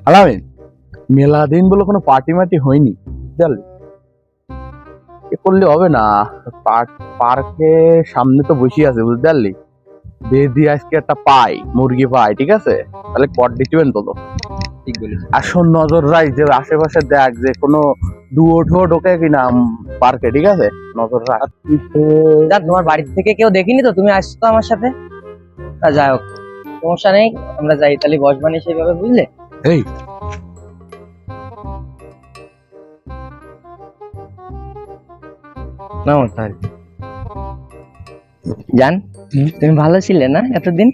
আলামিন, মেলা দিন বলে কোনো পার্টি মার্টি হয়নি, বুঝলি? এ করলে হবে না। পার্কে সামনে তো বসে আছে, বুঝতে পারলি? বেদি আজকে একটা পাই, মুরগি পাই, ঠিক আছে? তাহলে কর দিবেন তো। ঠিক বলিস। আর শোন, নজর রাখ যে আশেপাশে দেখ যে কোনো ডুয়ো ঠুয়ো ঢোকে কিনা পার্কে, ঠিক আছে? নজর রাখ। জান, তোমার বাড়ি থেকে কেউ দেখিনি তো, তুমি আসছো আমার সাথে। যাই হোক, সমস্যা নেই, আমরা যাই তাহলে বসবানি সেইভাবে, বুঝলে? এই না তাহলে জান, তুমি ভালো ছিলে না এতদিন?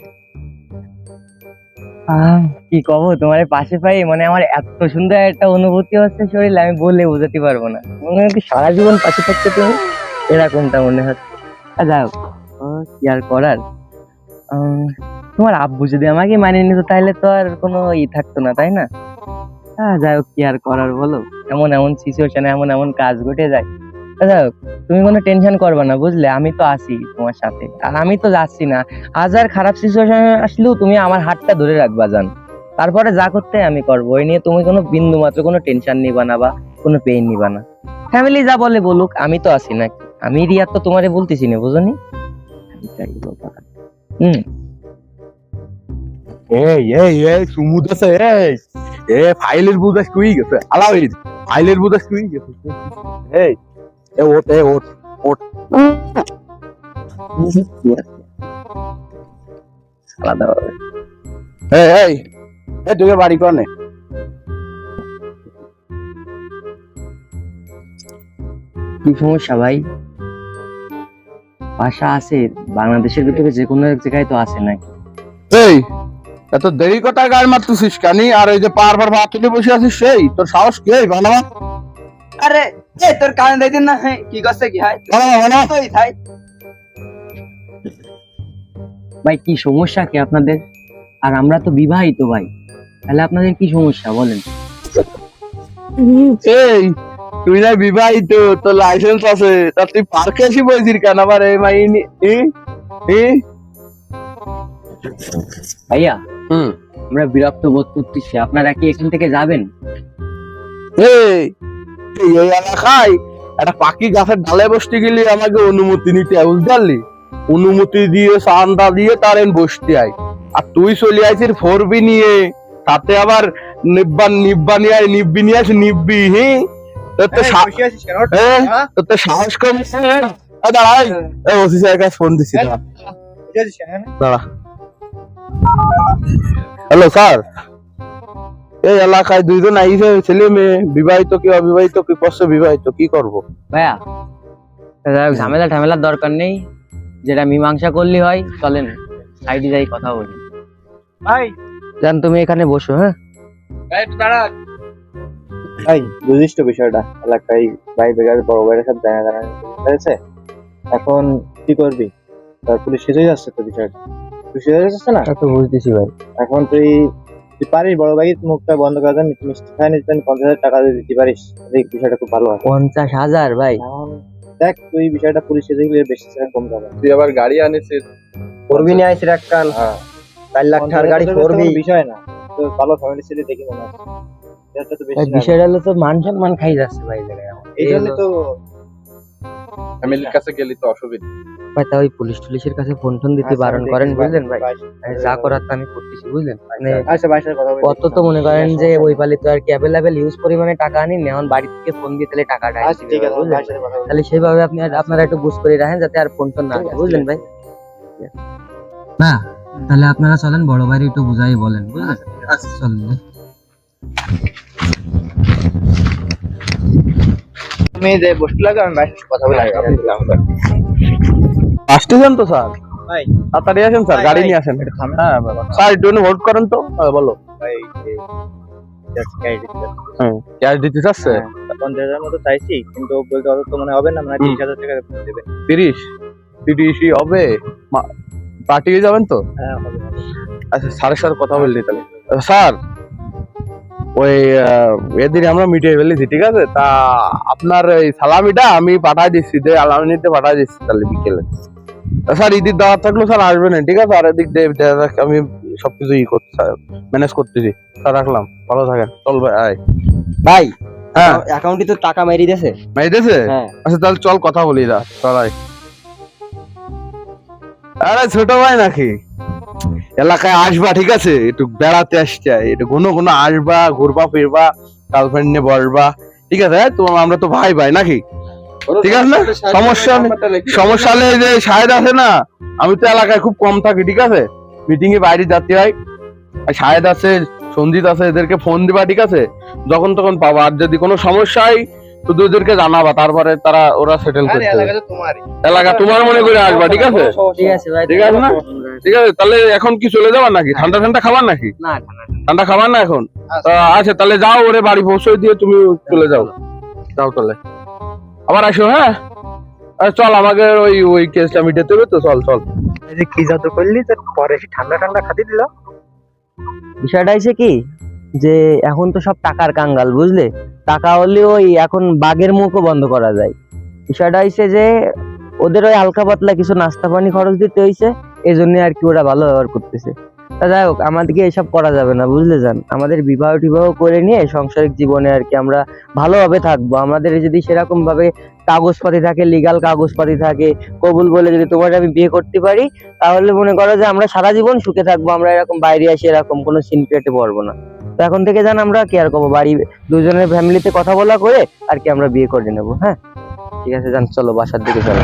কি কব, তোমার পাশে পাই মানে আমার এত সুন্দর একটা অনুভূতি হচ্ছে শরীরে, আমি বলে বোঝাতে পারবো না। মনে হয় কি সারা জীবন পাশে থাকতে তুমি, এরকমটা মনে হচ্ছে। যাই হোক, কি আর করার। তোমার আব্বু যদি আমাকে মানিয়ে নিত তাহলে তো আর কোনো থাকতো না, তাই না? যাই হোক, কি আর করার বলো, এমন এমন সিচুয়েশনে এমন এমন কাজ ঘটে যায়। যাই হোক, তুমি কোনো টেনশন করবে না, বুঝলে? আমি তো আছি তোমার সাথে, আর আমি তো যাচ্ছি না। আজ আর খারাপ সিচুয়েশন আসলেও তুমি আমার হাতটা ধরে রাখবা জান। তারপরে যা করতে আমি করবো, ওই নিয়ে তুমি কোনো বিন্দু মাত্র কোনো টেনশন নিবা না বা কোনো পেইন নিবা না। ফ্যামিলি যা বলে বলুক, আমি তো আছি নাকি? আমি রিয়া তো তোমারে বলতেছি না, বুঝনি? এই এই এই সুমুদ আছে, ফাইলের বুঝাস কুই গেছে আলামিন, ফাইলের বুঝাস কুই গেছে। এই এ ওঠ, ওঠ ওঠ। আলাদা এই এই এই তোকে বাড়ি কোনে? কি সমস্যা ভাই? ভাষা আছে বাংলাদেশের ভিতরে, যে কোনো এক জায়গায় তো আছে নাকি? এই এত দেরি কথা গায়ে মারতেছিস কানি? আর এই যে পারবার ভাত তুলে বসে আছিস, সেই তোর সাহস কি? বানাবা আরে এ তোর কানে দেখেন না, কি করছে কি হয় তুই থাই। ভাই কি সমস্যা কি আপনাদের? আর আমরা তো বিবাহিত ভাই, তাহলে আপনাদের কি সমস্যা বলেন? এই তুই না বিবাহিত, তোর লাইসেন্স আছে, তা তুই পার্কে এসে বলছিস কেন? আবার এই মাইনি ভাইয়া, আমরা বিরক্ত বোধ করতেছি, আপনারা কি এখান থেকে যাবেন? এই এই এলাকায় একটা পাখি গাছের ডালে বসতে গেলে আমাকে অনুমতি নিতে হয়, বুঝতে পারলি? অনুমতি দিয়ে চান্দা দিয়ে তার বসতে হয়। আর তুই চলে আইছিস ফোরবি নিয়ে, তাতে আবার নিব্বি নিয়ে আসি নিব্বি। তোর তো তোর তো সাহস কম। দাঁড়াই, ওসি স্যারের কাছে ফোন দিচ্ছি, দাঁড়া। হ্যালো স্যার, এই এলাকায় দুইজন আইছে, ছেলে মেয়ে, বিবাহিত কি অবিবাহিত কি পশ্চ বিবাহিত, কি করব? ভাইয়া ঝামেলা ঝামেলার দরকার নেই, যেটা মীমাংসা করলে হয়, চলেন সাইডে যাই কথা বলি। ভাই জান, তুমি এখানে বসো। হ্যাঁ ভাই, বুঝিস তো বিষয়টা, এলাকায় ভাই বেগার বড় ভাইয়ের সাথে দেখা করা হয়েছে। এখন কি করবি? পুলিশ সেজে যাচ্ছে তো বিষয়টা, তুই সেজে যাচ্ছে না? তো বুঝতেছি ভাই। এখন তুই পারিস বড় ভাই মুখটা বন্ধ করে দেন, মিষ্টি খাই নিতে 50,000 টাকা দিয়ে দিতে পারিস, এই বিষয়টা খুব ভালো হয়। 50,000 ভাই? এখন দেখ, তুই বিষয়টা পুলিশ সেজে গেলে বেশি টাকা কম যাবে। তুই আবার গাড়ি আনিছিস, করবি নিয়ে আইসির এক কান 4 লাখ টাকার গাড়ি করবি, বিষয় না তো। ভালো ফ্যামিলি ছেলে দেখি মনে হচ্ছে, এটা তো বেশি না। বিষয়টা হলো তো মান সম্মান খাই যাচ্ছে ভাই জায়গায়। এই জন্য তো ফ্যামিলির কাছে গেলি তো অসুবিধা। ভাই তা ওই পুলিশ টুলিশের কাছে ফোন টোন দিতে বারণ করেন, বুঝলেন ভাই? যা করার তা আমি করতেছি, বুঝলেন? মানে আচ্ছা ভাইয়ের কথা বলি। কত তো মনে করেন যে ওই পালি তো আর কি অ্যাভেলেবেল ইউজ পরিমাণে টাকা আনি না, এখন বাড়ি থেকে ফোন দিয়ে তাহলে টাকাটা আচ্ছা ঠিক আছে, বুঝলেন? ভাইয়ের কথা বলি। তাহলে সেইভাবে আপনারা একটু বুঝ করে রাখেন যাতে আর ফোন টোন না আসে, বুঝলেন ভাই? না তাহলে আপনারা চলেন, বড় ভাই একটু বুঝাই বলেন, বুঝলেন? আচ্ছা চলেন। তুমি যে বসতে লাগো, আমি ভাইয়ের সাথে কথা বলে আসতেছেন তো স্যার? ভাই তাড়াতাড়ি আসেন স্যার, গাড়ি নিয়ে আসেন। হ্যাঁ বাবা স্যার, একটু হোল্ড করেন তো। বলো। ভাই ক্যাশ দিতে চাচ্ছে? 50,000 মতো চাইছি, কিন্তু বলতে অত তো মনে হবে না, মানে 30,000 টাকা দেবেন। 30 হবে? পার্টিতে যাবেন তো? হ্যাঁ হবে। আচ্ছা স্যারের সাথে কথা বললি তাহলে। স্যার ওই এদিন আমরা মিটিয়ে ফেলেছি, ঠিক আছে? তা আপনার এই সালামিটা আমি পাঠাই দিচ্ছি, আলামিনিতে পাঠাই দিচ্ছি তাহলে বিকেলে। স্যার ঈদের দাওয়াত থাকলো স্যার আসবেন, ঠিক আছে? আর এদিক আমি সবকিছু ম্যানেজ করতেছি। তা রাখলাম, ভালো থাকেন, চল ভাই আয়। ভাই হ্যাঁ অ্যাকাউন্টে তো টাকা মেরে দিয়েছে। মাইতেছে? হ্যাঁ আচ্ছা তাহলে চল কথা বলি দা, চল আয়। আরে ছোট ভাই নাকি, এলাকায় আসবা ঠিক আছে, একটু বেড়াতে আসছে, একটু ঘন ঘন আসবা, ঘুরবা ফিরবা, গার্লফ্রেন্ড নিয়ে বসবা, ঠিক আছে? তোমার আমরা তো ভাই ভাই নাকি, ঠিক আছে না? সমস্যা নেই, যে শাহেদ আছে না, আমি তো এলাকায় খুব কম থাকি, ঠিক আছে? মিটিং এ বাইরে যেতে হয়, আর শাহেদ আছে, সঞ্জিত আছে, এদেরকে ফোন দিবা, ঠিক আছে? যখন তখন পাবা, আর যদি কোনো সমস্যা হয় শুধু ওদেরকে জানাবা, তারপরে ওরা সেটেল করতে হবে। এলাকা তোমার মনে করে আসবা, ঠিক আছে? ঠিক আছে ভাই, ঠিক আছে না? ঠিক আছে, তাহলে এখন কি চলে যাবার নাকি? ঠান্ডা ঠান্ডা খাবার নাকি? না ঠান্ডা খাবার না এখন? আচ্ছা তাহলে যাও, ওরে বাড়ি পৌঁছে দিয়ে তুমি চলে যাও, যাও তাহলে, আবার আসো। হ্যাঁ চল, আমাকে ওই কেসটা মিটাতে হবে তো, চল চল। কি জাদু করলি তোর পরে এসে ঠান্ডা ঠান্ডা খাতি দিল? বিষয়টা হয়েছে কি, যে এখন তো সব টাকার কাঙ্গাল, বুঝলে? টাকা হলে ওই এখন বাঘের মুখও বন্ধ করা যায়। বিষয়টা হয়েছে যে ওদের ওই হালকা পাতলা কিছু নাস্তা পানি খরচ দিতে হয়েছে, এই জন্য আর কি ওরা ভালো ব্যবহার করতেছে। তা যাই হোক, আমাদেরকে এসব করা যাবে না, বুঝলে যান? আমাদের বিবাহ টিবাহ করে নিয়ে সাংসারিক জীবনে আর কি আমরা ভালোভাবে থাকবো। আমাদের যদি সেরকম ভাবে কাগজপাতি থাকে, লিগাল কাগজপাতি থাকে, কবুল বলে যদি তোমার আমি বিয়ে করতে পারি, তাহলে মনে করো যে আমরা সারা জীবন সুখে থাকবো। আমরা এরকম বাইরে আসি এরকম কোনো সিন ক্রিয়েটে পড়বো না। তো এখন থেকে জান আমরা কেয়ার করবো, বাড়ি দুজনের ফ্যামিলিতে কথা বলা করে আর কি আমরা বিয়ে করে নেবো। হ্যাঁ ঠিক আছে, যান চলো বাসার দিকে চলো।